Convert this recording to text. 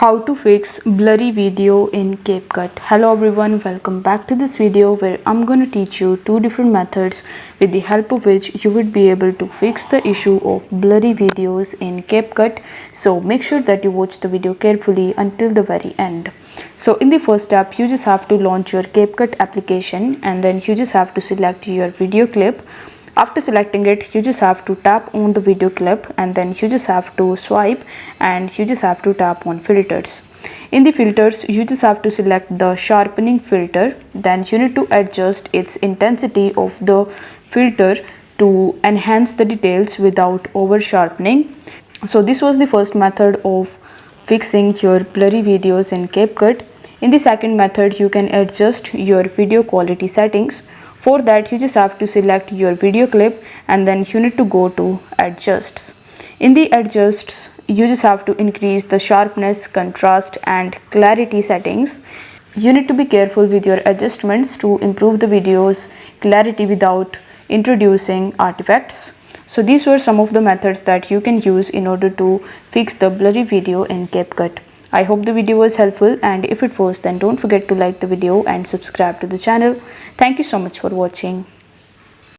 How to fix blurry video in Capcut. Hello everyone, welcome back to this video where I'm going to teach you two different methods with the help of which you would be able to fix the issue of blurry videos in Capcut. So make sure that you watch the video carefully until the very end. So in the first step, you just have to launch your Capcut application and then you just have to select your video clip. After selecting it, you just have to tap on the video clip and then you just have to swipe and you just have to tap on filters. In the filters, you just have to select the sharpening filter. Then you need to adjust its intensity of the filter to enhance the details without over sharpening. So this was the first method of fixing your blurry videos in Capcut. In the second method, you can adjust your video quality settings. For that, you just have to select your video clip and then you need to go to adjusts. In the adjusts, you just have to increase the sharpness, contrast and clarity settings. You need to be careful with your adjustments to improve the video's clarity without introducing artifacts. So these were some of the methods that you can use in order to fix the blurry video in Capcut. I hope the video was helpful, and if it was, then don't forget to like the video and subscribe to the channel. Thank you so much for watching.